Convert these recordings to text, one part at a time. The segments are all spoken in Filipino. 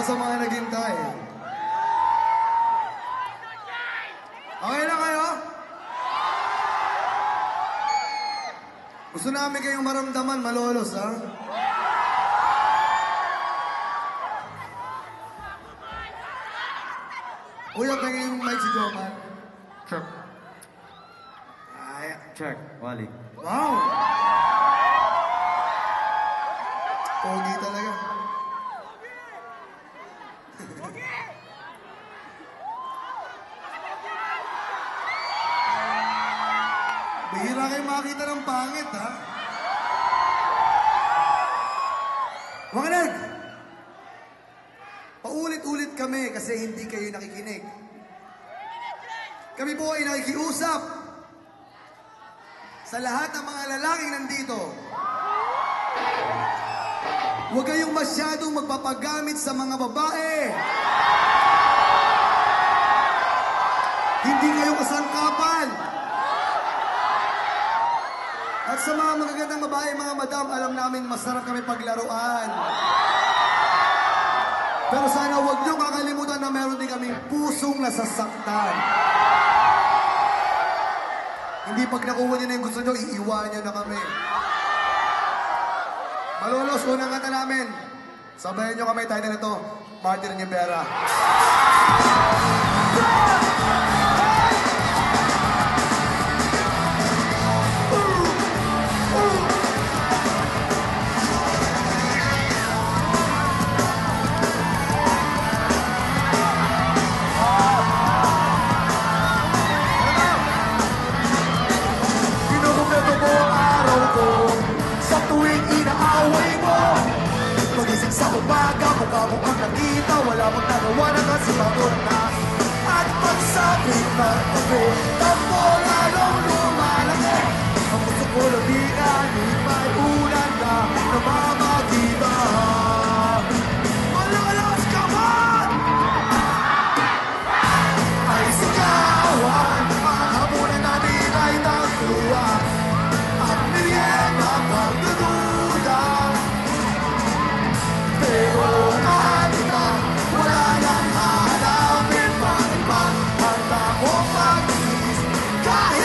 Salamat sa mga naghintay. Okay na kayo? Gusto namin kayong maramdaman, malolos, ha? Kuya, tingin yung mic si Joman. Check. Ay, Check. Wally. wow! Pogi talaga. Bihira kayo makita ng pangit, ha? Mga nag! Paulit-ulit kami kasi hindi kayo nakikinig. Kami po ay nakikiusap sa lahat ng mga lalaking nandito. Huwag kayong masyadong magpapagamit sa mga babae. Hindi kayo kasangkapan. At sa mga magagandang babae, mga madam, alam namin masarap kami paglaruan. Pero sana huwag niyo kakalimutan na meron din kaming pusong nasasaktan. Hindi pag nakuha niyo na yung gusto niyo, iiwan niyo na kami. Malolos, unang kanta namin. Sabayan niyo kami, title nito, Martin Rivera. Pinukumpleto ko ang araw ko sa tuwing inaaway mo. Magising sa umaga, mukha mo ang nakita, wala mong nagawa na kasi bagon na. At pagsabi ng tabi, tampo lalong lumalaki. Ang gusto ko labihan, may ulan na namamagita. Malalas ka man! Ay sigawan, ang hamunan natin ay tagtuwa. Ang merienda pagdududa. Pero kanina, wala nang hanapin pang ibang handa ko pag-iis. Kahit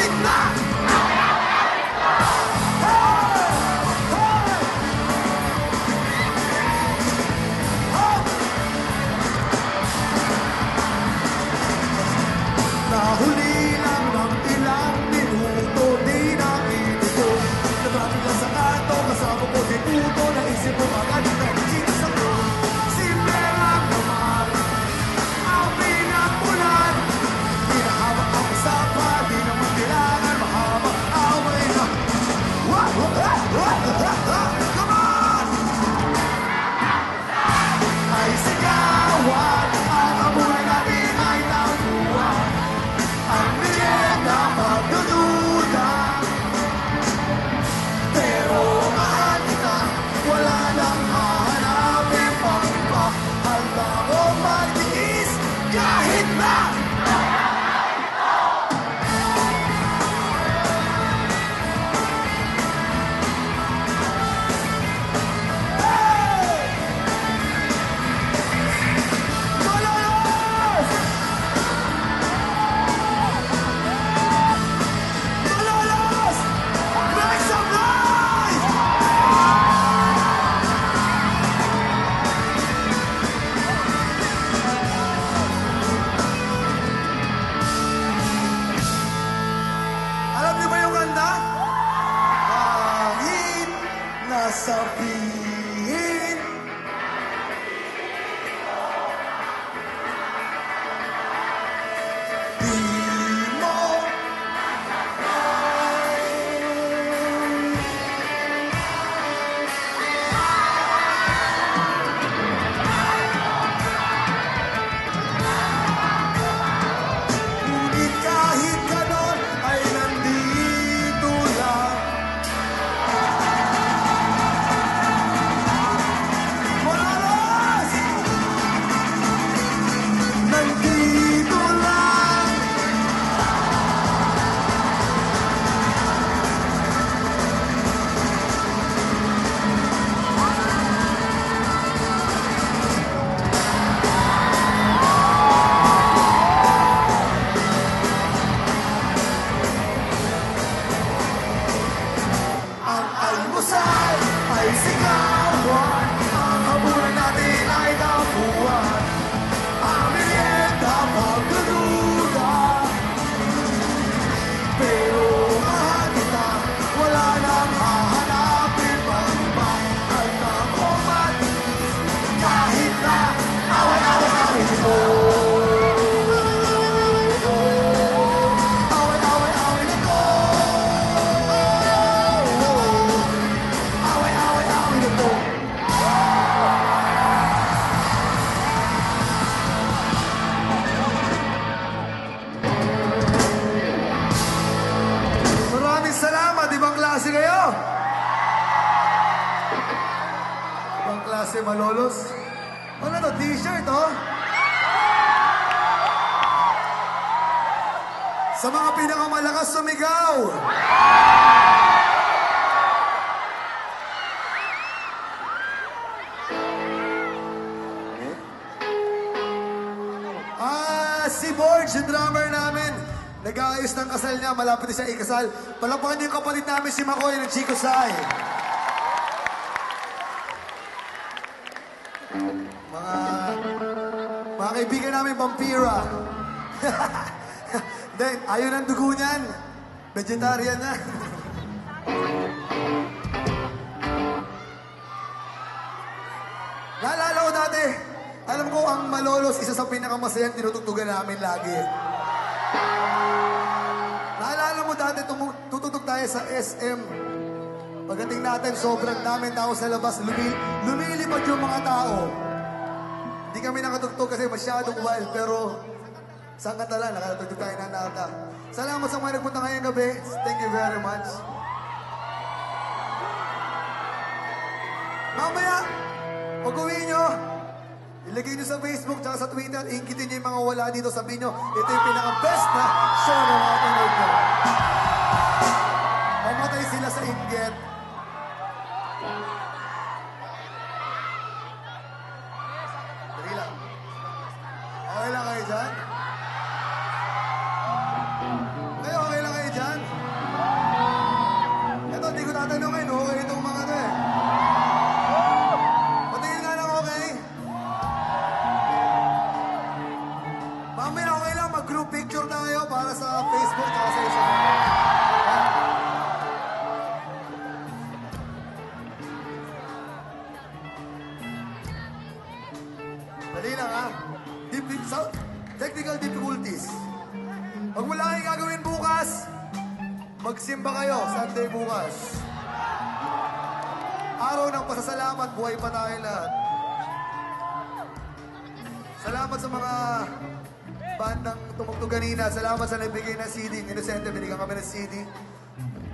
Ibang klase malolos. Ano to? T-shirt, oh? Sa mga pinakamalakas sumigaw! Si Borge, yung drummer namin, nag-aayos ng kasal niya, malapit na siya ikasal. Palapakan niyo yung kapatid namin, si Makoy ng Chico Sai. Mga kaibigan namin, Vampira. Then, ayaw ng dugo niyan. Vegetarian na. Naalala ko dati, alam ko ang Malolos, isa sa pinakamasayang tinutugtugan namin lagi. Naalala mo dati, tutugtog tayo sa SM. Pagdating natin, sobrang daming tao sa labas. Lumilipad yung mga tao. Hindi kami nakatugtog kasi masyadong wild, pero saan ka tala? Nakatugtog tayo na nata. Salamat sa mga nagpunta ngayong gabi. Thank you very much. Mamaya, pag-uwi nyo, ilagay nyo sa Facebook tsaka sa Twitter, ingkitin nyo yung mga wala dito, sabihin nyo, ito yung pinaka-best na show na mga panood nyo. Pamatay sila sa inggit. Dali lang. Okay lang kayo dyan? Okay lang kayo dyan? Ito, hindi ko tatanungin, okay itong mga to eh. Patingin nga lang okay. Mamaya okay lang, mag-group picture tayo para sa Facebook at sa isa. Dali lang ha. Technical difficulties. Pag wala kayong gagawin bukas, magsimba kayo, Sunday bukas. Araw ng pasasalamat, buhay pa tayo lahat. Salamat sa mga bandang tumugtog kanina. Salamat sa nagbigay ng CD. Inosente, binigyan kami ng CD.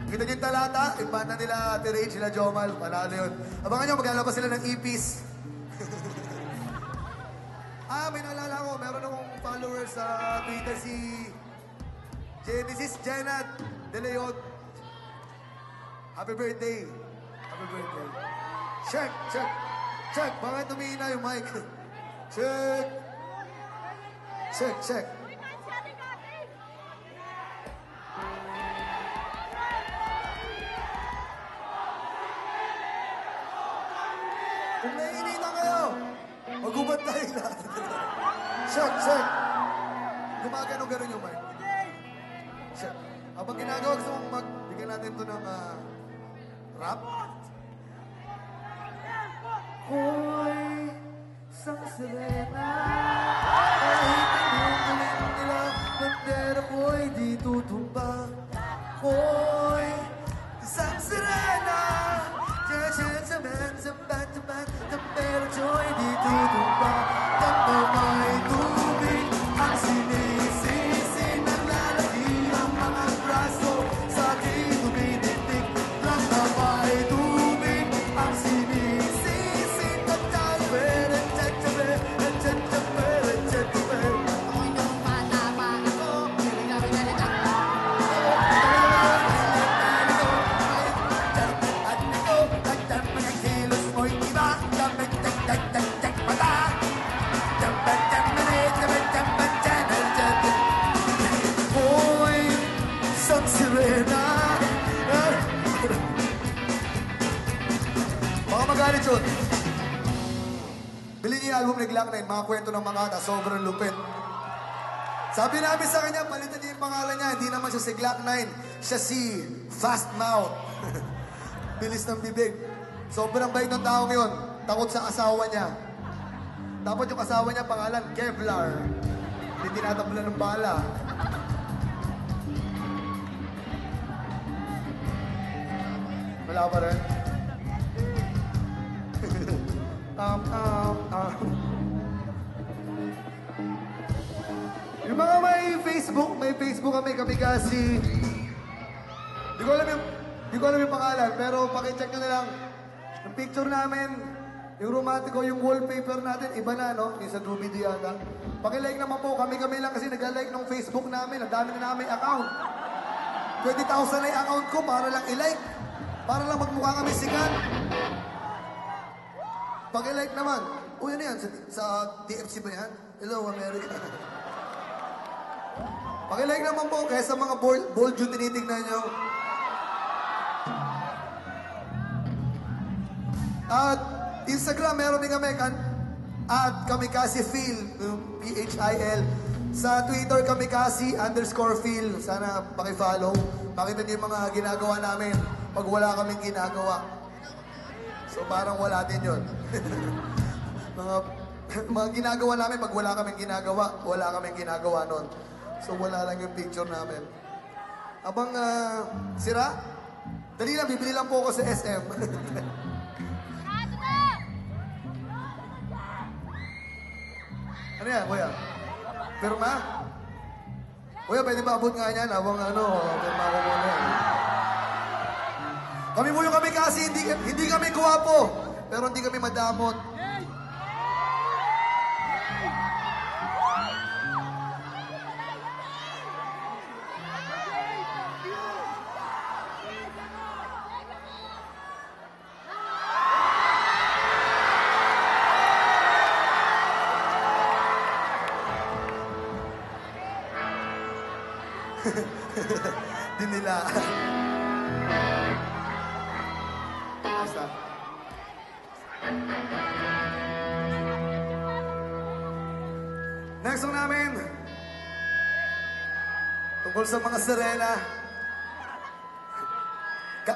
Kita nyo yung talata, yung banda nila, Ate Rage, sila Jomal, panalo yun. Abangan nyo, maglalabas sila ng EPs. May naalala ko, meron akong followers sa Twitter, si Genesis Jenat De Leon. Happy birthday. Happy birthday. Check, check, check. Bakit tumihina yung mic? Check. Check, check. Kung naiinitan kayo, magubad tayo lahat. Check, check. Gumagano-ganon yung mic. Check. Habang ginagawa, gusto mong magbigyan natin ito ng rap. Hoy, isang sirena, kahit pinungulit nila, bandera ko'y di tutumba. Hoy, isang sirena, pero joy di tutumba. Tapos may tubig ang sinisisi, naglalaki ang mga braso sa aking tumitindig. Lang na may tubig ang sinisisi, nagtabe, ako'y nung bata pa ako, mga magalit yun. Bilhin niyo yung album ni Glock-9, mga kwento ng mga kata, sobrang lupit. Sabi namin sa kanya, palitan niya yung pangalan niya, hindi naman siya si Glock-9, siya si Fast Mouth. Bilis ng bibig. Sobrang bait ng tao ngayon, takot sa asawa niya. Dapat yung asawa niya pangalan, Kevlar. Hindi tinatablan ng bala. Wala pa rin. Yung mga may Facebook kami kasi. Di ko alam yung pangalan, pero pakicheck nyo na lang. Yung picture namin, Yung romantiko, yung wallpaper natin, iba na, no? Yung sa Doobie yata. Pakilike naman po, kami-kami lang kasi nag-like ng Facebook namin. Ang dami na namin account. 20,000 na yung account ko para lang i-like. Para lang magmukha kami sikat. Pakilike naman. Uy, ano yan? Sa TFC ba yan? Hello, America. Pakilike naman po, kaya sa mga bold yung tinitignan nyo. At Instagram, meron din kami at Kamikasi Phil, P-H-I-L. Sa Twitter, Kamikasi_Phil. Sana pakifollow. Makita niyo yung mga ginagawa namin pag wala kaming ginagawa. So parang wala din yun. mga ginagawa namin pag wala kaming ginagawa, wala kaming ginagawa nun. So wala lang yung picture namin. Abang sira, dali lang, bibili lang po ako sa SM. Ano yan, kuya? Pirma? Kuya, pwede ba abot nga yan? Habang pirma ko muna yan. Kami mo yung kami kasi, hindi kami guwapo. Pero hindi kami madamot. Di nila. Basta. Next song namin. Tungkol sa mga sirena.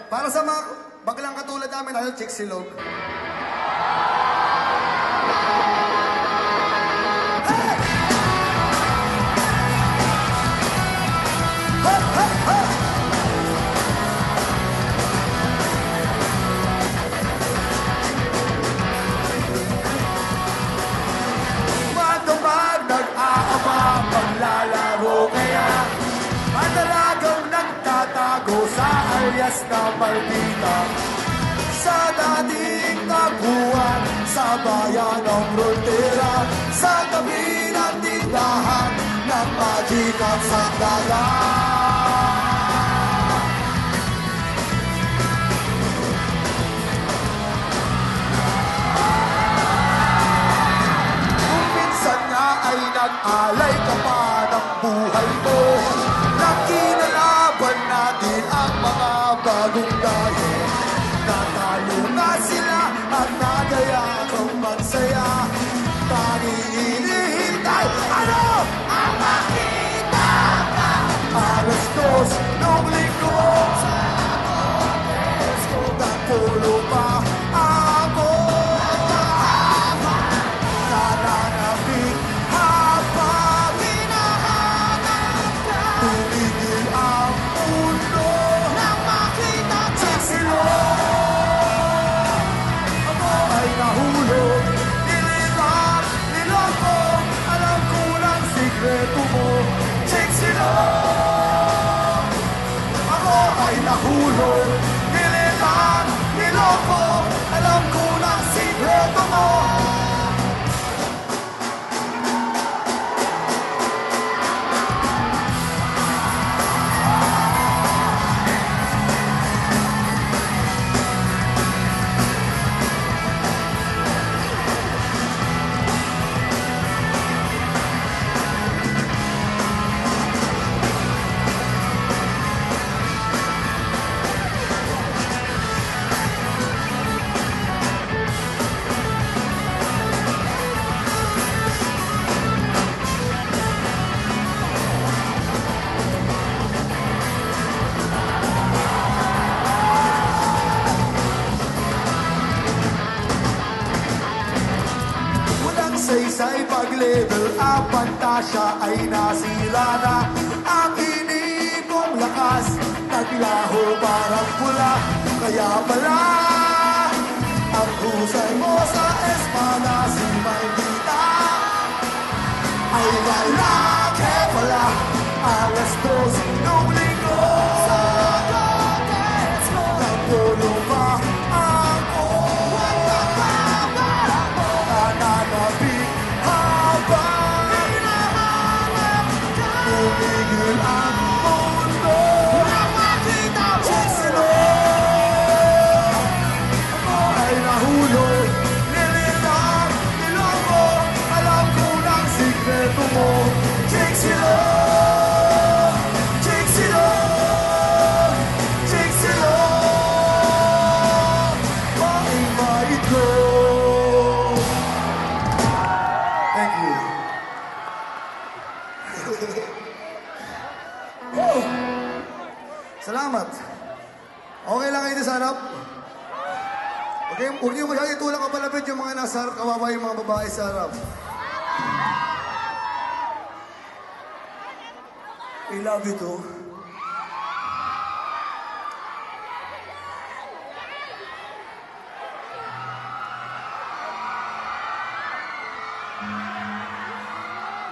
Para sa mga baglang katulad namin, ayaw check silog. Paglalaro kaya madalagang nagtatago sa alias na Maldita. Sa dating taguan sa bayan ng Frontera, sa tabi ng tindahan ng Magic at Sandalan. Ay nag-alay ka pa ng buhay mo nang kinalaban natin ang mga bagong dahil. Natalo na sila at nagaya kang magsaya. Tanging hinihintay, ano ang makita ka? Alas 2 nung linggo sa Agones ko, nagpulo pa ako. Nananapit habang hinahanap ka. Tumigil ang mundo nang makita ka. Ako ay nahulog, nilibak, niloko. Alam ko lang sikreto mo, Chexilog. Ako ay nahulog, nilibak, niloko. Alam ko lang sikreto mo. Saysay pag-level up, pantasya ay nasira na. Ang inipong lakas, naglaho parang pula. Kaya pala, ang husay mo sa espada, si Maldita ay lalaki pala. Alas 2 nung linggo sa Agones ko, nagpulo pa ako. yung mga nasa harap, kawawa yung mga babae sa harap. I love you too.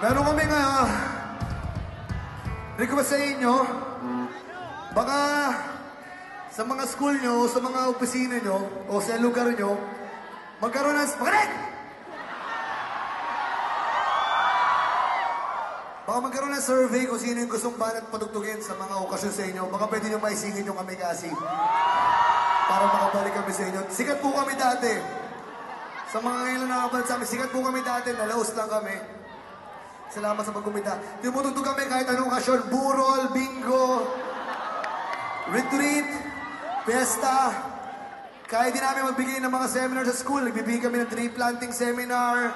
Meron kami nga request sa inyo. Baka sa mga school nyo, sa mga opisina nyo, o sa lugar nyo, magkaroon ng... Magaling! Baka magkaroon ng survey kung sino yung gustong banat patugtugin sa mga okasyon sa inyo. Baka pwede nyo maisingin yung kami kasi. Para makabalik kami sa inyo. Sikat po kami dati. Sa mga ngayon na nakabalik sa amin, sikat po kami dati. Nalaos lang kami. Salamat sa pagkumita. Tumutugtog kami kahit anong okasyon. Burol, bingo, retreat, fiesta. Kaya din namin magbigay ng mga seminar sa school. Nagbibigay kami ng tree planting seminar,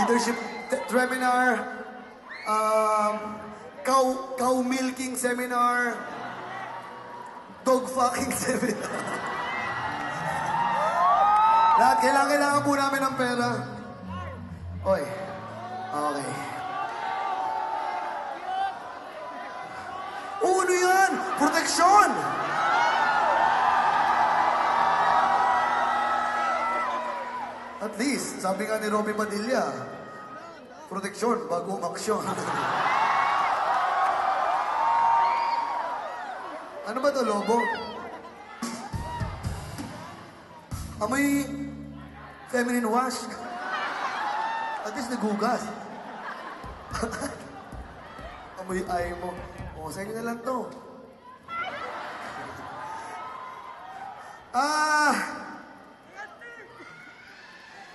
leadership seminar, cow milking seminar, dog fucking seminar. Lahat, kailangan po namin ng pera. Oy, okay. Ano yan? Proteksyon! At least, sabi nga ni Robby Padilla, proteksyon bago umaksyon. Ano ba to, lobo? Amoy feminine wash. At least nagugas. Amoy ay mo. O, sa inyo na lang to.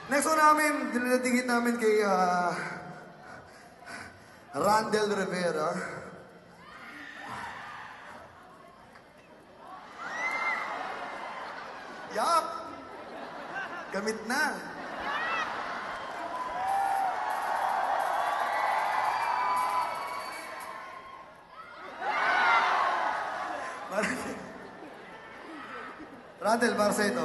Next one namin, dinadingit namin kay Randel Rivera. Yup! Gamit na. Randel, para sa ito.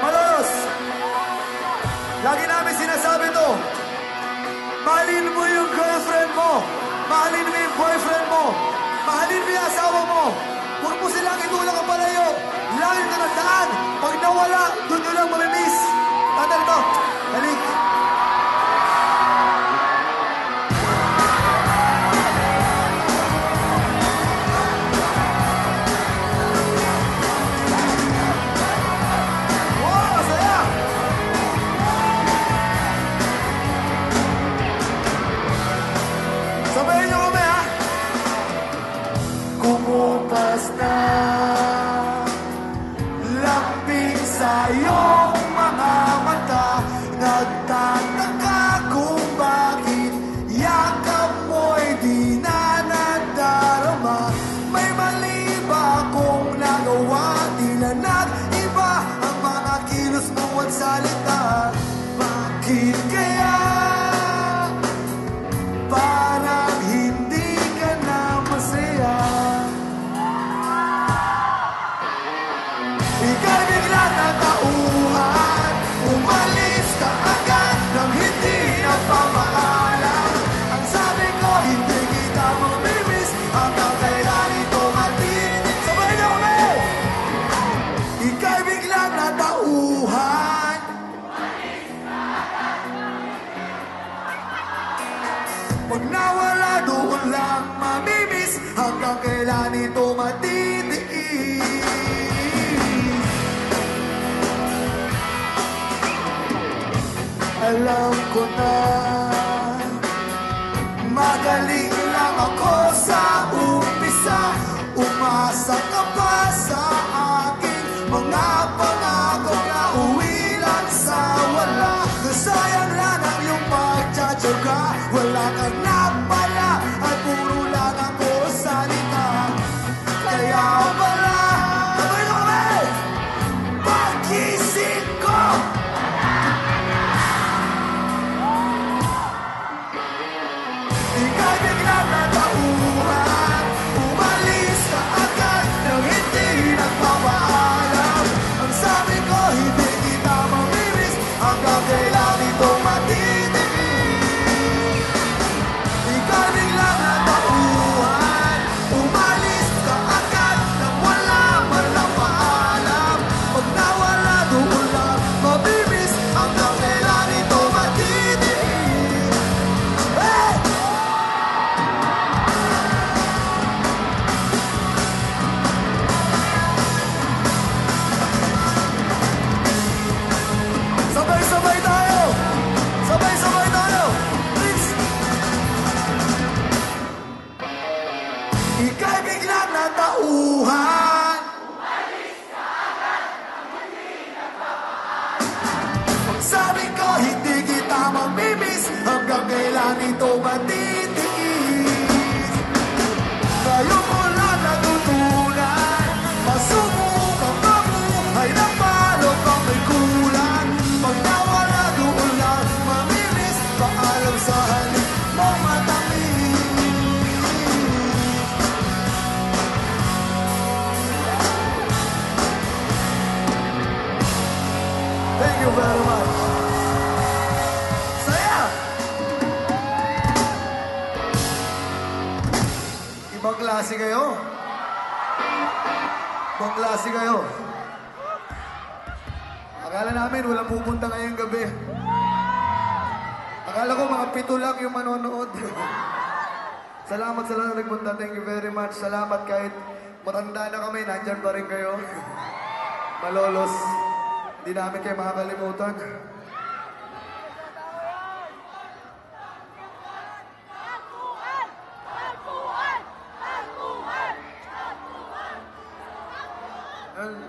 Malos! Lagi namin sinasabi to. Mahalin mo yung girlfriend mo. Mahalin mo yung boyfriend mo. Mahalin mo yung asawa mo. Huwag mo silang itulang ang palayo. Lagi ka ng daan. Pag nawala, doon nyo lang mamimiss. Randel to. Halik. Iyong mga mata, nagtataka kung bakit yakap mo'y di na nadarama. May mali ba kung nagawa? Tila nag-iba ang mga kilos mo at salita. Bakit kaya parang hindi ka na masaya? Ika'y bigla natauhan, umalis ka agad nang hindi na pamaalam. Ang sabi ko, hindi kita mamimiss hanggang kailan ito matinig. Sabay niyo kami! Ika'y bigla natauhan, umalis ka agad nang hindi na pamaalam. Pag nawala doon lang mamimiss hanggang kailan ito matitig. Alam ko na magaling lang ako sa umpisa. Umasa ka pa sa aking mga pangako na uwi lang sa wala. Nasayang lang ang iyong pagtsatsaga. Wala ka na pala at puro lang ako salita. Kaya pala, sabay na kami! Pag-isip ko, ika'y biglang natauhan, na tauhan. Sabi ko hindi kita mamimiss, hanggang kailan ito matitiis. Ngayon ko lang natutunan, masubukang mabuhay ng palo kang may kulang. Pag nawala doon lang mamimiss, paalam sa halik mo matamis. Thank you very much. Saya! Ibang klase kayo. Ibang klase kayo. Akala namin walang pupunta ngayong gabi. Akala ko mga 7 lang yung manonood. Salamat sa lahat na nagpunta. Thank you very much. Salamat kahit matanda na kami, nandyan pa rin kayo. Malolos. Hindi namin kayo makakalimutan.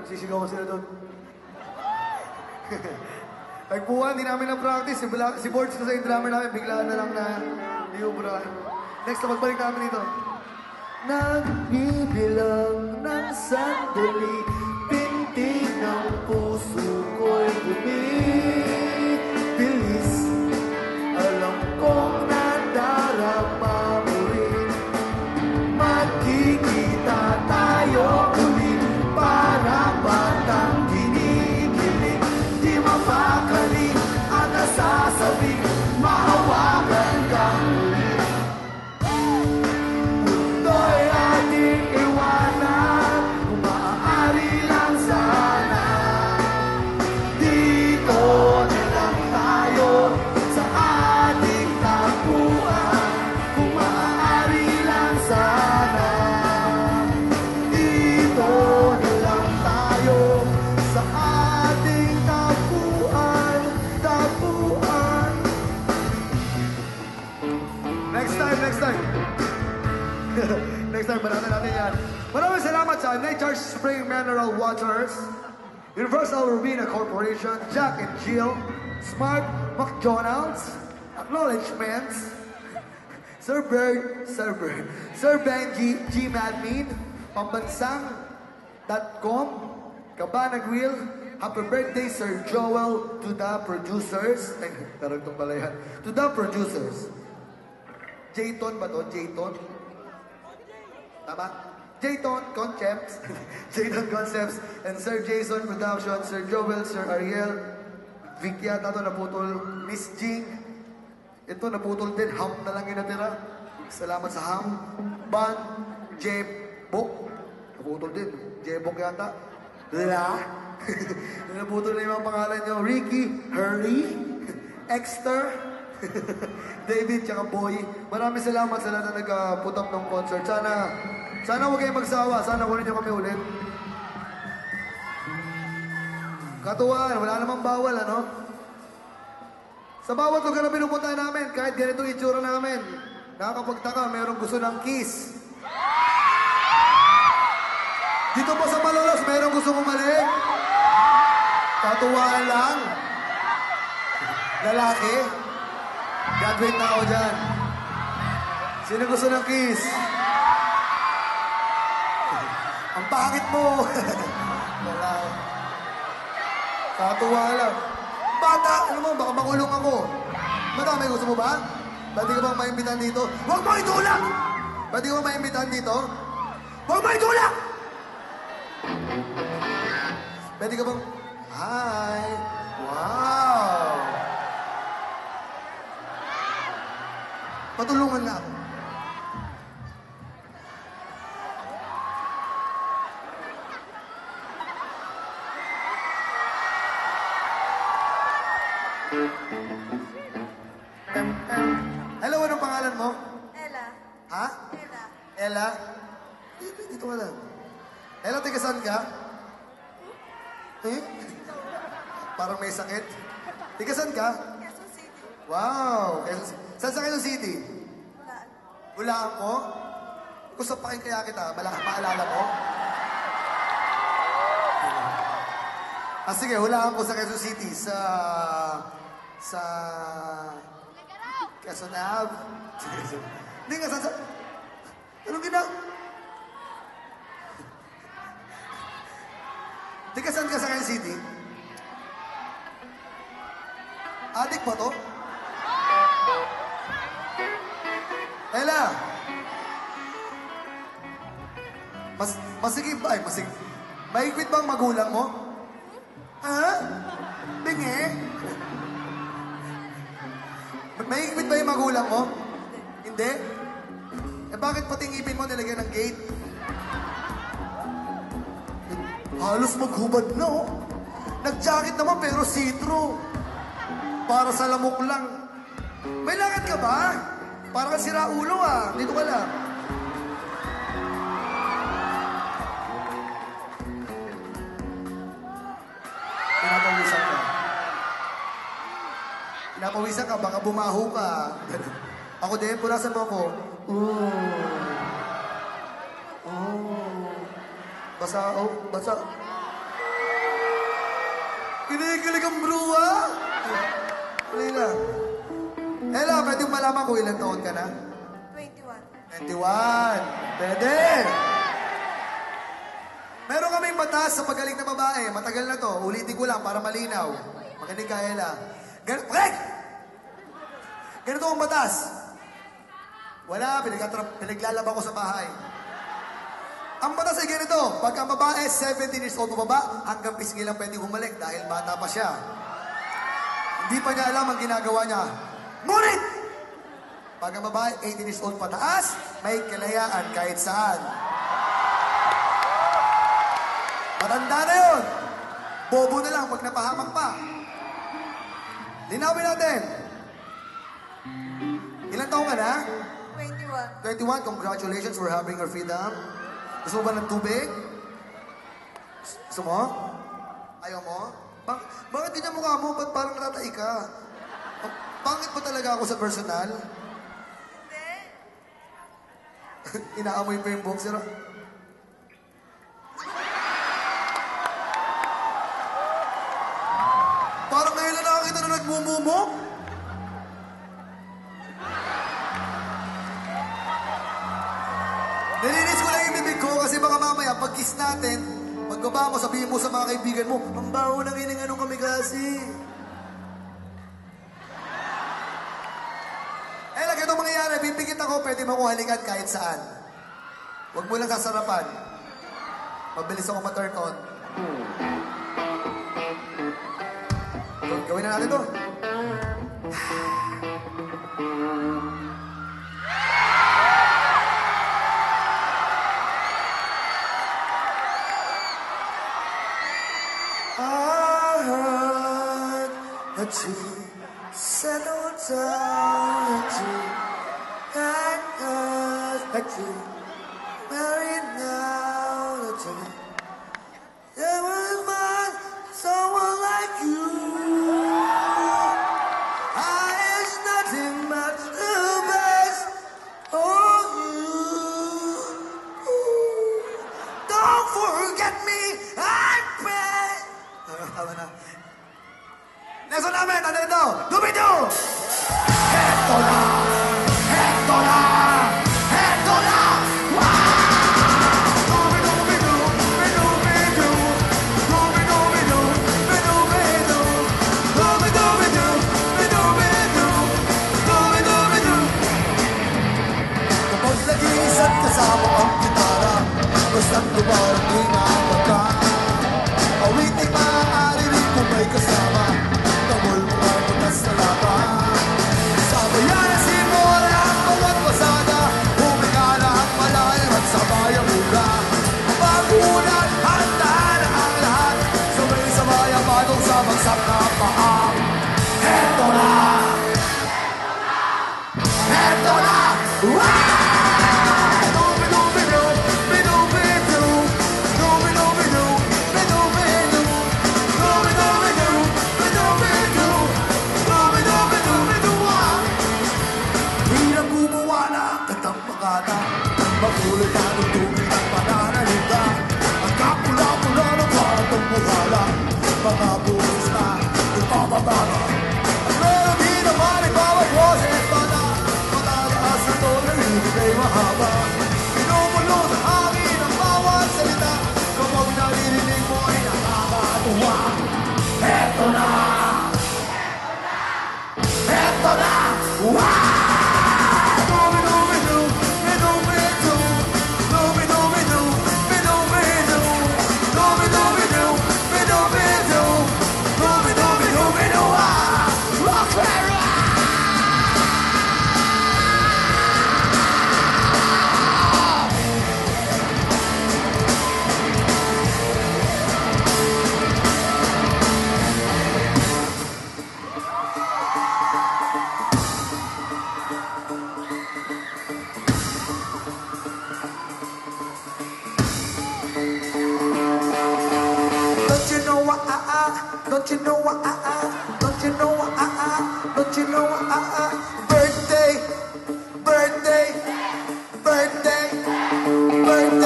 Sisigaw ko sila doon. Tagpuan, di namin na-practice. Si Borges na sa yung drummer namin, biglaan na lang na liubra. Next na magbalik namin dito. Nagbibilang ng sandali, pintig ng puso ko'y bumibilis. Alam kong nadarama mo rin, magkikita tayo ulit. Para batang kinikilig, di mapakali at nasasabi, mahawakan kang ulit. Mundo'y ating iwanan, kung maaari lang sana. Dito na lang tayo sa ating tapuan, kung maaari lang sana. Dito na lang tayo sa ating tapuan, tapuan. Next time, next time. Next time, banatan natin yan. Maraming salamat sa Nature Spring Mineral Waters, Universal Urbina Corporation, Jack and Jill, Smart McDonald's, Acknowledgements, Sir Benji G. Madmin, Pambansang.com, Cabana Grill, happy birthday Sir Joel, to the producers. Ay, taragtong pala yan. To the producers. Jayton ba to? Jayton? Tama? Jayton Concepts. Jayton Concepts. And Sir Jason Production, Sir Joel, Sir Ariel, Vicky yata to naputol. Miss Jing. Ito naputol din. Ham na lang yung natira. Salamat sa ham. Ban. Jebok. Naputol din. Jebok yata. La. Naputol na yung mga pangalan nyo. Ricky. Hurley. Exter. David, tsaka Boy. Maraming salamat sa lahat na nag-put up ng concert. Sana huwag kayong magsawa. Sana kunin nyo kami ulit. Katuwaan, wala namang bawal, ano? Sa bawat lugar na pinupunta namin, kahit ganito itsura namin, nakakapagtaka, mayroong gusto ng kiss. Dito po sa Malolos, mayroong gusto bumalik. Katuwaan lang. Lalaki. Graduate na ako dyan. Sino gusto ng kiss? Ang pangit mo. Wala. Katuwa lang. Bata, ano mo, baka makulong ako. Madami, gusto mo ba? Pwede ka bang maimbitahan dito? Huwag mo itulak! Pwede ka bang maimbitahan dito? Huwag mo itulak! Pwede ka bang... Hi! Wow! Patulungan na ako. Hello, anong pangalan mo? Ella. Ha? Ella. Ella? Dito ka lang. Ella, taga saan ka? Eh? Parang may sakit. Taga saan ka? Quezon City. Wow! Saan sa Quezon City? Wala. Hulaan ko? Kung sapakin kaya kita, maalala mo? Sige, hulaan ko sa Quezon City, sa Quezon Ave. Hindi nga, sa... Anong ginawa? Di ka saan ka sa Quezon City? Adik ba to? Ella! Masigib ba? Ay, masigib. Mahigpit ba ang magulang mo? Ha? Bingi? Mahigpit ba yung magulang mo? Hindi? Eh bakit pati ngipin mo nilagyan ng gate? Halos maghubad na oh. Nag-jacket naman pero see-through. Para sa lamok lang. May lakad ka ba? Para ka sira ulo ah. Dito ka lang. Pinapawisan ka. Pinapawisan ka, baka bumaho ka. Ako din, pulasan mo ako. Basa, basa. Kinikilig ang bruwa. Halina. Ella, pwede malaman kung ilang taon ka na? 21. 21. Pwede. Meron kaming batas sa pagaling na babae. Matagal na to. Ulitin ko lang para malinaw. Makinig ka, Ella. Ganito ang batas. Wala, pinaglalaba ko sa bahay. Ang batas ay ganito. Pag ang babae 17 years old pababa, hanggang pisngi lang pwede humalik dahil bata pa siya. Hindi pa niya alam ang ginagawa niya. Ngunit! Pag ang babae 18 years old pataas, may kalayaan kahit saan. Matanda na yun. Bobo na lang pag napahamak pa. Linawin natin. Ilan taong ka na? 21. 21. Congratulations for having your freedom. Gusto mo ba ng tubig? Gusto mo? Ayaw mo? Bakit ganyan mukha mo? Ba't parang natatai ka? Pangit ba talaga ako sa personal? Hindi. Inaamoy pa yung boxer. Parang ngayon na nakakita na nagmumumok. Nilinis ko lang yung bibig ko kasi baka mamaya pag-kiss natin, pagbaba mo, sabihin mo sa mga kaibigan mo, ang baho ng ininganong kami kasi. Eh, lagi itong mangyayari, pipikit ako, pwede mo ko halikan kahit saan. Huwag mo lang sasarapan. Mabilis ako ma-turn on. Gawin na natin to. I heard that you settled down, that you had us, that you married now, that you never find someone like you. It's nothing but the best of you. Don't forget me, I pray. Tama na. Next one namin, ano ito? Dubido! Heto na! Heto na! Heto na! Wow! Dubido, bido, bido, dubido, bido, bido, bido, dubido, bido, bido, bido, dubido, bido. Kapag nag-iisa't kasama ang gitara, basta't dumarating ang pagkaan. Awiting maaari rin kung may kasama, tamol mo ay matas na laban. Sabayan na simula ang bawat pasada, huminga na ang malalim at sabay ang mula. Pag-unan, handa na ang lahat, sabay-sabay ang batong sa bagsak na paa. Heto na! Heto na! Wow! Makulay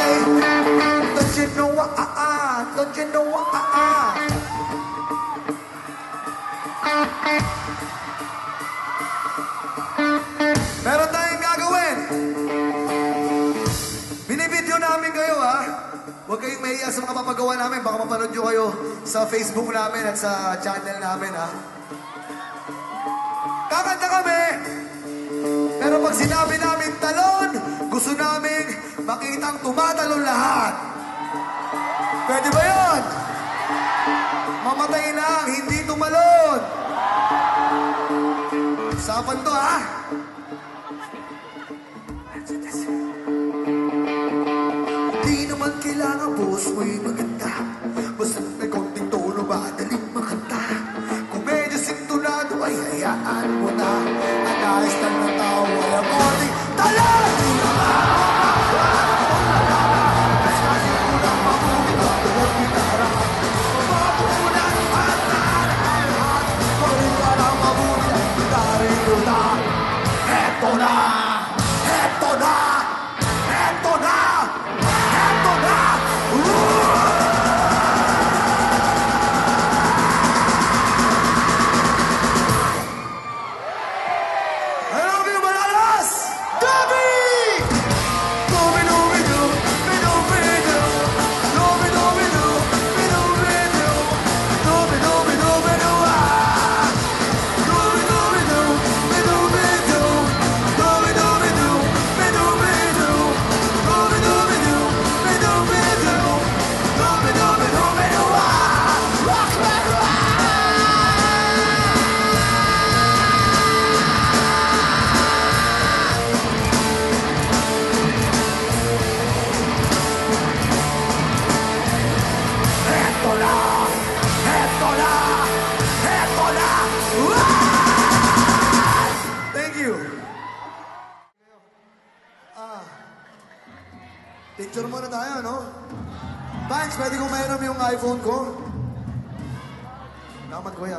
Don't you know don't you know Meron tayong gagawin. Binibideo namin kayo, ha? Huwag kayong mahiya sa mga papagawa namin. Baka mapanood nyo kayo sa Facebook namin at sa channel namin, ha? Kakanta kami! Pero pag sinabi namin talon, gusto namin makitang tumatalon lahat. Pwede ba yun? Mamatay lang, hindi tumalon. Usapan to, ha? Di naman kailangan boss mo'y maganda. Basta may konting tono ba, daling makanta. Kung medyo sintonado ay hayaan mo na. Anayos lang ng tao, walang konting talan! Eto na! Eto na! Eto na! Eto na! Hello, Bill Manalas! Dobby! Dobi-dobi-do, bi-dobi-do, dobi-dobi-do, bi-dobi-do, dobi-dobi-do-bi-do, ah! Dobi-dobi-do, bi-dobi-do, dobi-dobi-do, bi-dobi-do, dobi-dobi-do, bi-dobi-do, dobi-dobi-do-bi-do, ah! Rock and roll! Eto na! Eto na! Eto na! Ah! Thank you. Picture muna tayo, no? Punch, pwede kong mayroon yung iPhone ko? Naman, kuya.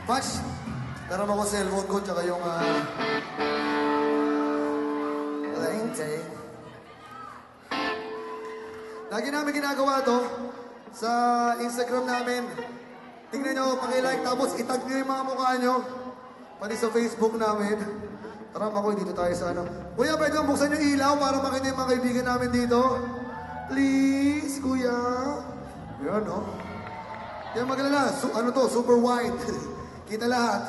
Punch, meron ako cellphone ko, tsaka yung, Lagi namin ginagawa to sa Instagram namin. Tingnan nyo, pakilike, tapos itag nyo yung mga mukha nyo. Pati sa Facebook namin. Tara, Makoy, dito tayo sa ano. Kuya, pwede bang buksan yung ilaw para makita yung mga kaibigan namin dito? Please, kuya. Yan, no? Kaya magalala, ano to, super wide. Kita lahat.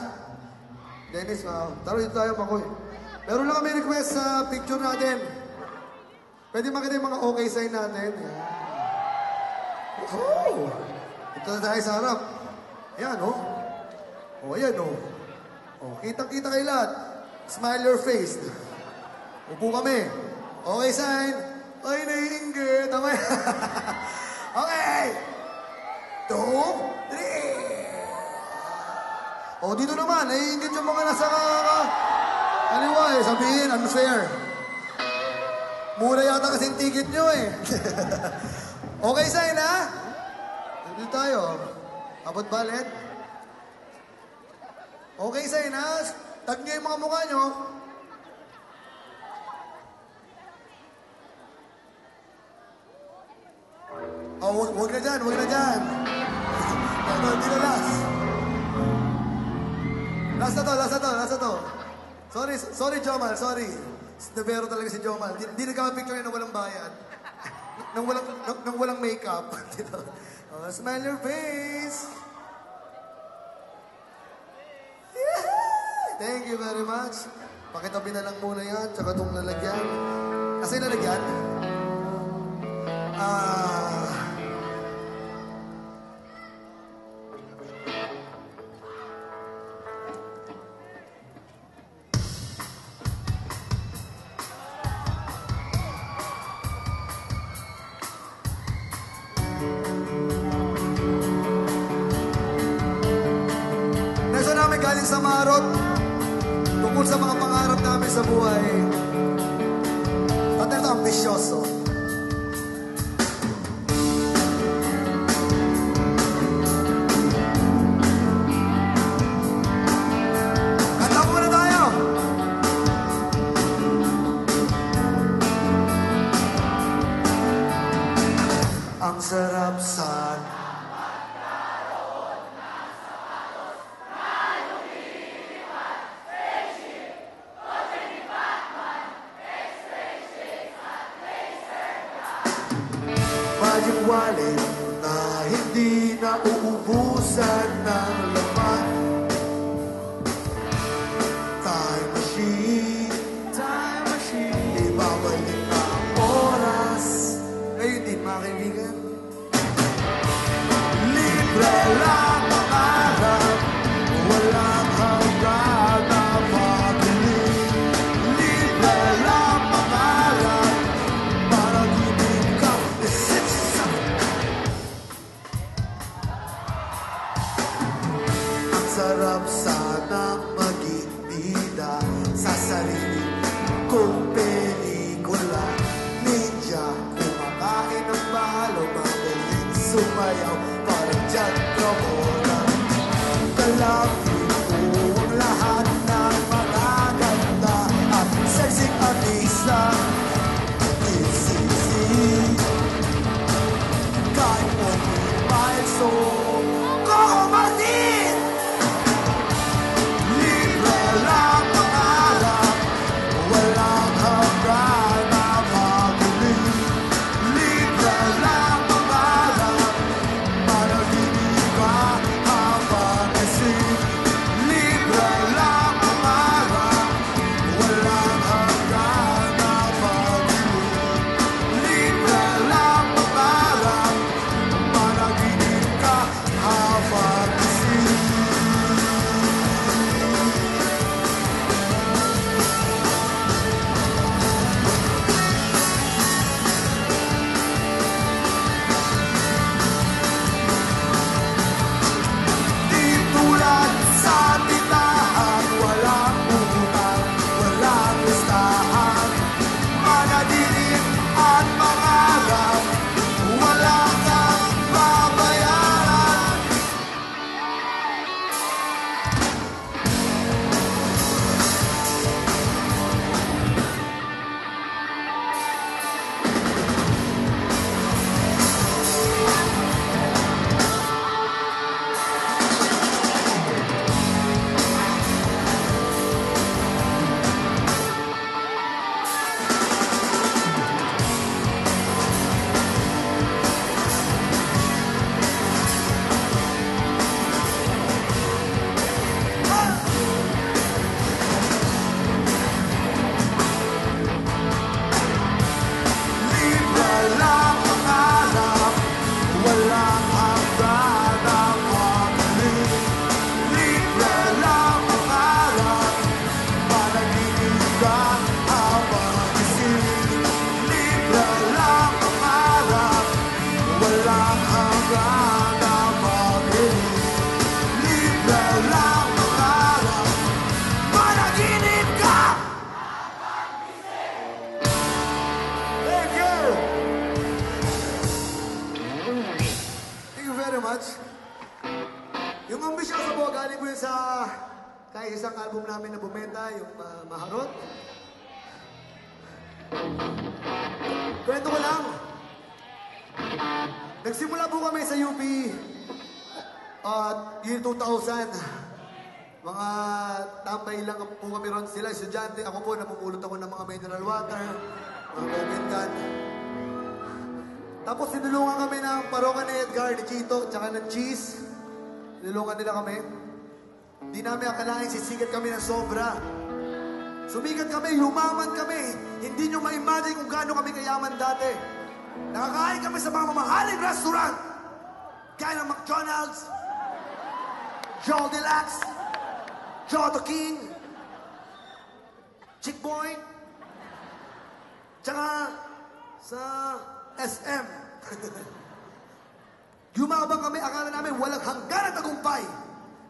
Dennis, tara dito tayo, Makoy. Meron lang kami request sa picture natin. Pwede makita yung mga okay sign natin. Oh! Ito na tayo sa harap. Ayan, oh. Oh, ayan, oh. Oh, kitang-kita kayo lahat. Smile your face. Upo kami. Okay, sign. Ay, naiinggit. Tama yan. Okay. 2, 3. Oh, dito naman. Naiinggit yung mga nasa kaliwa eh. Sabihin, unfair. Mura yata kasing ticket nyo eh. Okay, sign, ha? Dito tayo. Abot balet. Okay, sign, ha? Tag nyo yung mga mukha nyo. Oh, huwag na dyan, huwag na dyan. Hindi na last. Last na to. Sorry, Jomal, sorry. Nabero talaga si Jomal. Di nagkaka-picture na walang bayad. Nang walang makeup. Oh, smile your face. Yeah! Thank you very much. Pakitabi na lang muna yan, tsaka itong lalagyan. Kasi lalagyan? Nasa namin galing sa Marot, tungkol sa mga pangarap namin sa buhay. At ito, ambisyoso. Kanta muna tayo! Ang sarap sana. Magic wallet na hindi na uubusan ng laman. Time machine, ibabalik na ang oras. Ngayon din mga kaibigan, libre lang ang araw, walang hanggan na pag-ibig. Libre lang ang araw, para gibig ka. Ang sarap sanang maging bida sa sarili kong pelikula. Ninja, kumakain ng balo, magaling sumayaw, parang John Travolta. Kalapin ko ang lahat ng mga ganda at sexy artista. It's easy, kahit mo my soul. Coco Martin! Libre lang ang araw, walang hanggan na pag-ibig. Libre lang ang araw, para hindi ka mapagising. Libre lang ang araw, walang hanggan na pag-ibig. Libre lang ang araw, para hindi ka mapagising. Di tulad sa tindahan, walang utang, walang listahan. Manatiling at mangarap, wala kang babayaran. Libre lang ang araw, walang hanggan na pag-ibig. Libre lang ang araw, panaginip ka habang gising. Libre lang ang araw, walang hanggan na pag-ibig. Libre lang ang araw, panaginip ka! Thank you! Thank you very much. Yung ambisyoso po, galing po yun sa kahit isang album namin na bumenta, yung Maharot. Kwento ko lang. Nagsimula po kami sa UP year 2000. Mga tambay lang po kami ron sila, estudyante. Ako po, napupulot ako ng mga mineral water, mga COVID gun. Tapos sinulungan kami ng Paroka ni Edgar, ni Chito, tsaka ng Cheese. Sinulungan nila kami. Di namin akalain sisikat kami ng sobra. Sumikat kami, yumaman kami. Hindi nyo ma-imagine kung gaano kami kayaman dati. Nakakain kami sa mga mamahaling restaurant. Gaya ng McDonald's, Joe Deluxe, Joe the King, Chick Boy, tsaka sa SM. Yumabang kami, akala namin walang hanggan at tagumpay.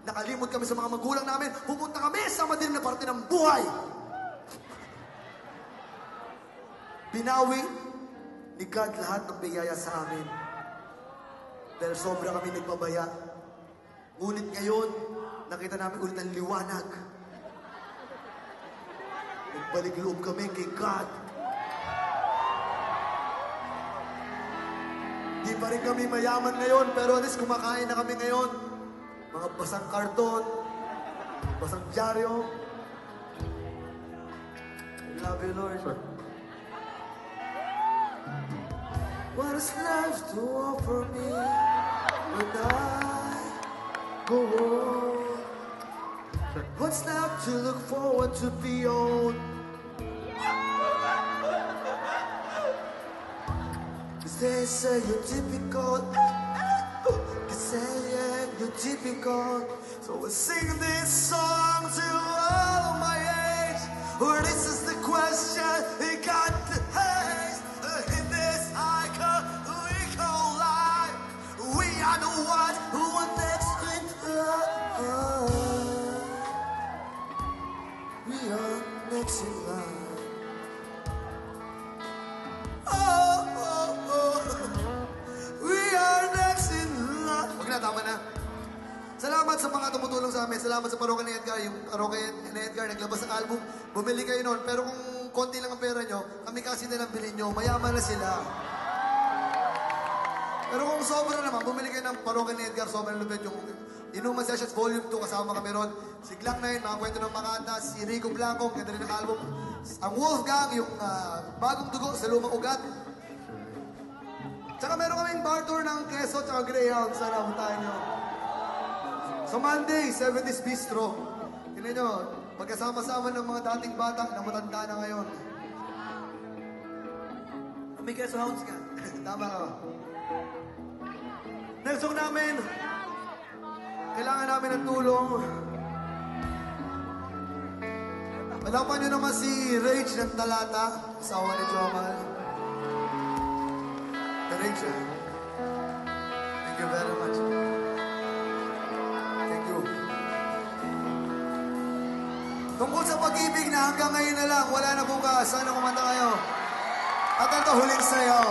Nakalimot kami sa mga magulang namin, pupunta kami sa madilim na parte ng buhay. Binawi ni God lahat ng biyaya sa amin. Dahil sobra kami nagpabaya. Ngunit ngayon, nakita namin ulit ang liwanag. Nagbalik loob kami kay God. Di pa rin kami mayaman ngayon, pero at least kumakain na kami ngayon. Mga basang karton, basang dyaryo. I love you, Lord. What is life to offer me when I go on? What's left to look forward to beyond? Cause they say you're typical. Cause saying you're typical. So we'll sing this song to all of my age. Or this is the question we got to haste. In this icon we call life. We are the ones who are next in line. We are next in line. Oh, oh, oh. We are next in line. Huwag na, tama na. Salamat sa mga tumutulong sa amin. Salamat sa Parokya ni Edgar. Yung Parokya ni Edgar naglabas ng album. Bumili kayo noon. Pero kung konti lang ang pera nyo, kami kasi nilang bilhin nyo. Mayaman na sila. Pero kung sobra naman, bumili kayo ng Parokya ni Edgar. Sobrang lupit yung Inuman Sessions Volume 2. Kasama kami ron. Si Glang 9, mga kwento ng Makata. Si Rico Blanco, ganda rin ng album. Ang Wolfgang, yung bagong dugo sa lumang ugat. Tsaka meron kaming bar tour ng Quezon tsaka Greyhound. Sana puntahan nyo. Sa Monday, 70s Bistro. Tignan nyo, magkasama-sama ng mga dating bata na matanda na ngayon. May Quezon Hounds ka. Tama ka ba? Next song namin, kailangan namin ng tulong. Malapan nyo naman si Rage ng Talata, asawa ni Jomal. The Rage, thank you very much. Thank you. Tungkol sa pag-ibig na hanggang ngayon na lang, wala na bukas. Sana kumanta kayo. At ito, huling sayaw.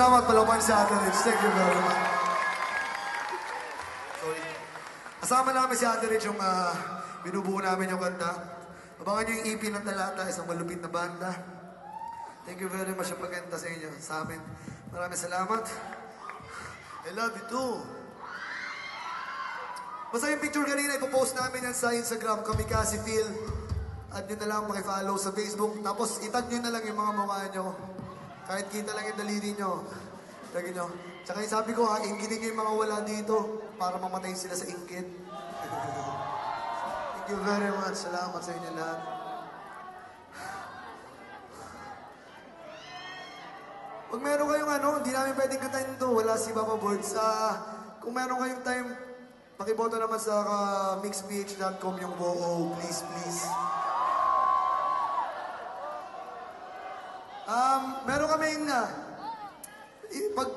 salamat. Palawan si Ate Rich. Thank you very much. Sorry. Kasama namin si Ate Rich yung binubuo namin yung kanta. Abangan nyo yung EP ng Talata, isang malupit na banda. Thank you very much sa pagkanta sa inyo, sa amin. Maraming salamat. I love you too. Basta yung picture kanina, ipopost namin yan sa Instagram, Kamikaze Phil. At yun na lang makifollow sa Facebook. Tapos itag nyo na lang yung mga mukha nyo. Kahit kita lang yung daliri nyo. Lagi nyo. Tsaka yung sabi ko ha, inggitin nyo yung mga wala dito para mamatay sila sa inggit. Thank you very much. Salamat sa inyo lahat. Pag meron kayong hindi namin pwedeng kantahin to. Wala si Papa Birds. Kung meron kayong time, pakiboto naman sa mixph.com yung WOO. Please, please. Meron kaming, pag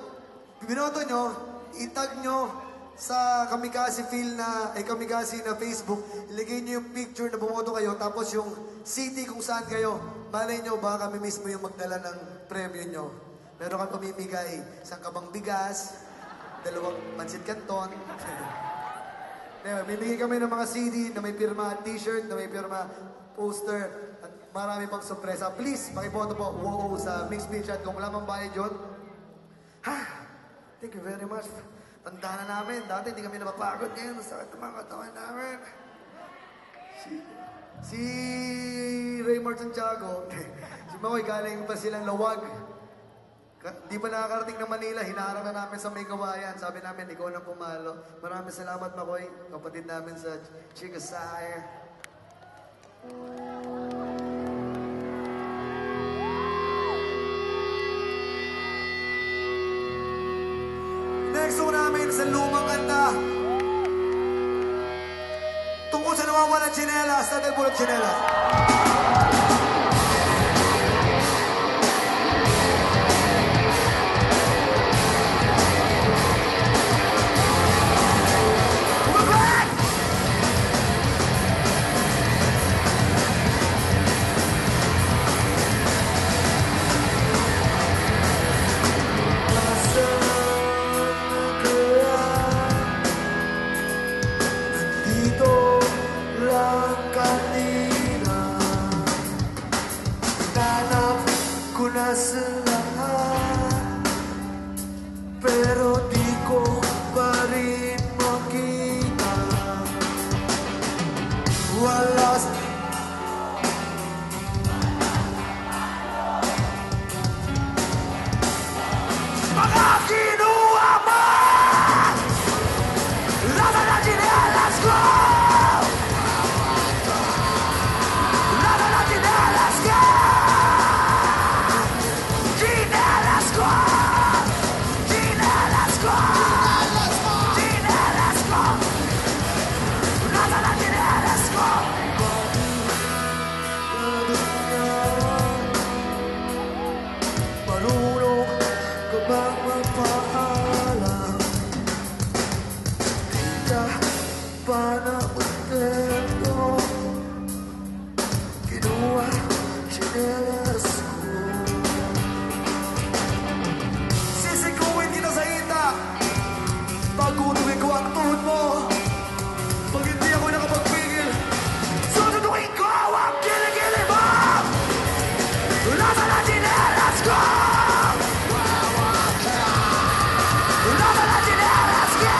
binoto nyo, itag nyo sa Kamikaze Phil Kamikaze na Facebook, ilagay nyo yung picture na bumoto kayo, tapos yung city kung saan kayo. Malay nyo, baka kami mismo yung magdala ng premyo nyo. Meron kang pamimigay, isang kabang bigas, 2 pansit canton. Bibigay kami ng mga CD na may pirma, t-shirt na may pirma, poster, at marami pang sorpresa. Please, makiboto po, WOO sa mixph.com. Wala mang bayad yun. Thank you very much. Tanda na namin. Dati hindi kami napapagod. Ngayon, masakit ang mga katawan namin. Si Raymar Santiago, si Makoy, galing pa silang Lawag. Di pa nakakarating ng Manila, hinaharap na namin sa may kawayan. Sabi namin, ikaw na pumalo. Maraming salamat, Makoy, kapatid namin sa Chigasaya. Next one namin sa lumang kanta. Tungkol sa nawawalan tsinelas, natin po ng tsinelas. Pero di ko pa rin makita. Wala mga kinuha mo. Lasa na chinelas ko. Lasa na chinelas ko. Chinelas ko. Marunong ka bang magpaalam? Di ka pa na-contento. Kinuha chinelas ko. Sisikuin kita sa hita. Pagkutuloy ko ang tuhod mo. Pag hindi ako nakapagpigil, susutukin ko ang kilikili mo. Nasa na chinelas ko. Nasa na chinelas ko.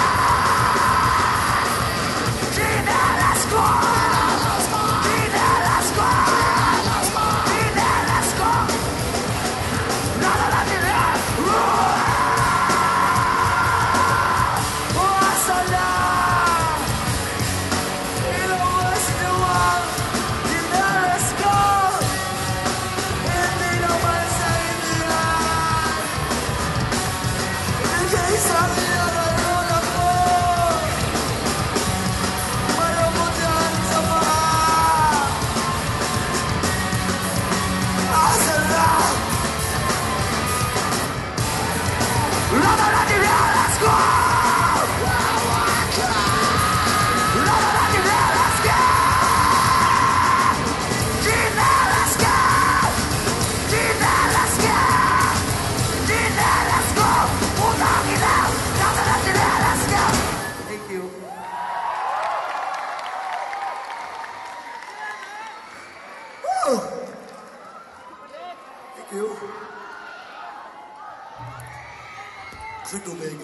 Sir, tubig.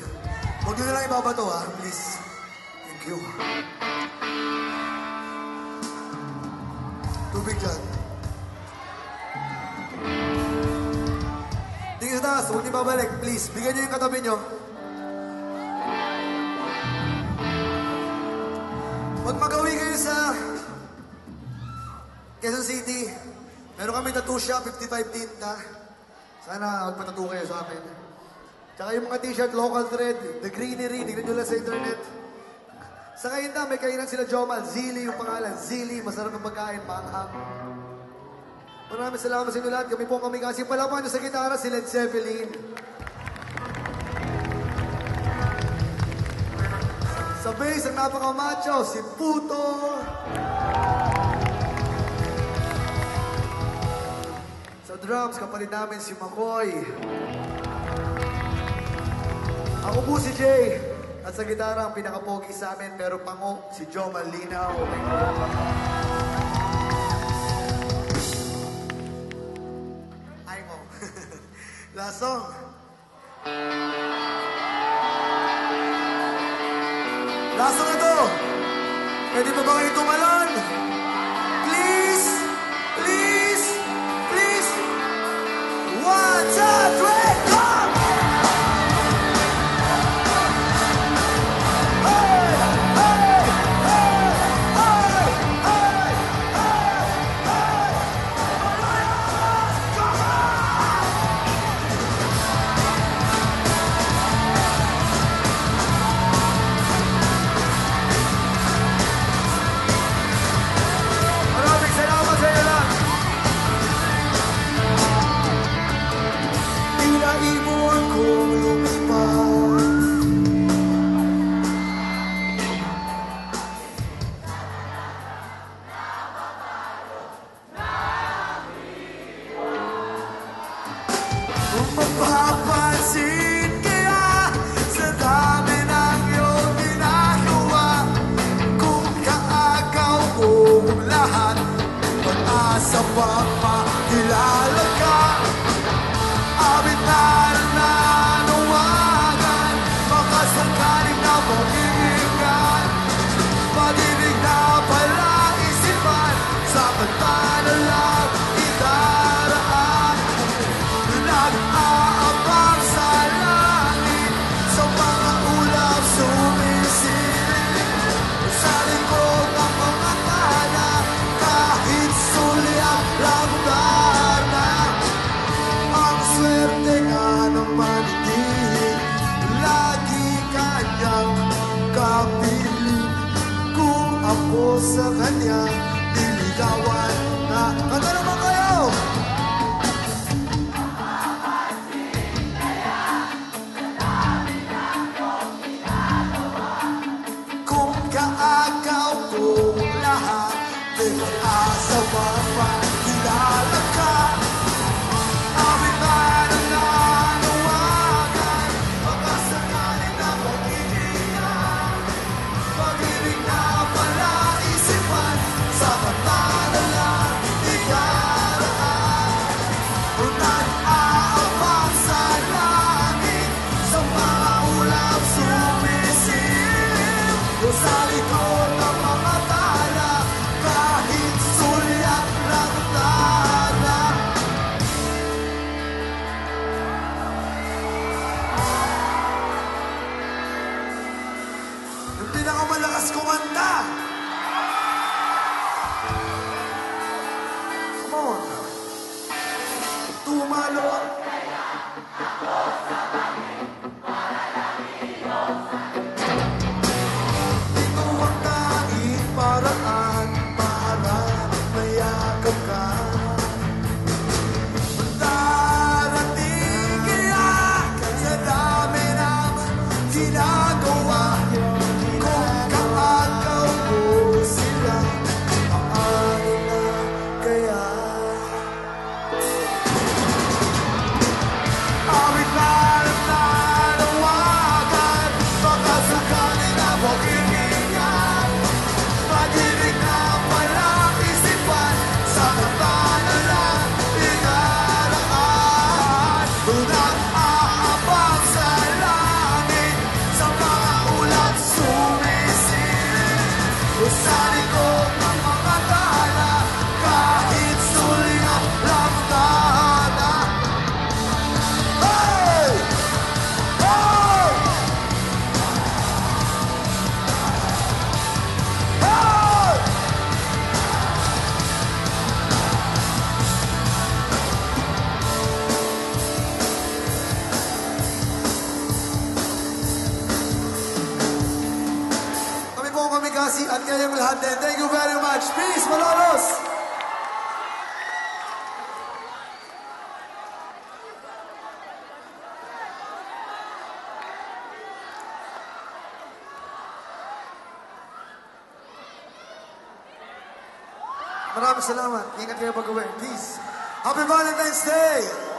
Huwag nyo na lang ibabato, ha? Please. Thank you. Tubig dyan. Tingin sa taas, huwag niyo babalik. Please, bigyan niyo yung katabi niyo. Magmagawi kayo sa Quezon City. Meron kami tattoo shop, 55 tinta. Sana magpatattoo kayo sa amin. Tsaka yung mga t-shirt, local thread, The Greenery, tignan nyo lang sa internet. Sa Kayinda, may kainan sila Jomal. Zili yung pangalan. Zili, masarap ang pagkain, maanghang. Maraming salamat sa inyo lahat. Kami po kami kasi palaban nyo sa gitara si Led Zeppelin. Sa bass, ang napaka-macho, si Puto. Sa drums, kapalit namin si Makoy. Ako po si Jay. At sa gitara, ang pinaka-pogi sa amin, pero pango, si Joe Malinaw. Ay mo. Last song. Last song na to. Pwede pa ba kayo tumalon? Please, please, please. 1, 2, 3, go! Mapapansin kaya sa dami ng iyong ginagawa. Kung kaagaw kong lahat, pag-asa pa makilala ka. Abit na nanawagan, makasangkaling na mag-iingat. Pag-ibig na pala isipan, sa kanta na lang idaraan. Nag-aabang sa langit, sa mga ulap sumisilip. Sa likod ng mga tala, kahit sulyak lang dana. Ang swerte nga naman hindi lagi kanyang kapiling. Kung ako sa kanya niligawan na. Kanta naman kayo! Kaagaw kong lahat, may pag-asa mapakilala ka. Abit na nanawagan, makasangkaling na mag-iingat. Pag-ibig na pala isipan, sa kanta na lang ikaraan. Nag-aabang sa langit, sa mga ulap sumisilip. Sa likod ng mga tala, kahit sulyak lang tala. Yung pinakamalakas kumanta. Come on. Tumalo. Paraan para mayakap ka. Darating kaya sa dami ng ginagawa. Kung kaagaw ko Yasi at kayong lahat din. Thank you very much. Peace, Malolos! Maraming salamat. Ingat kayo pag-uwi. Peace. Happy Valentine's Day!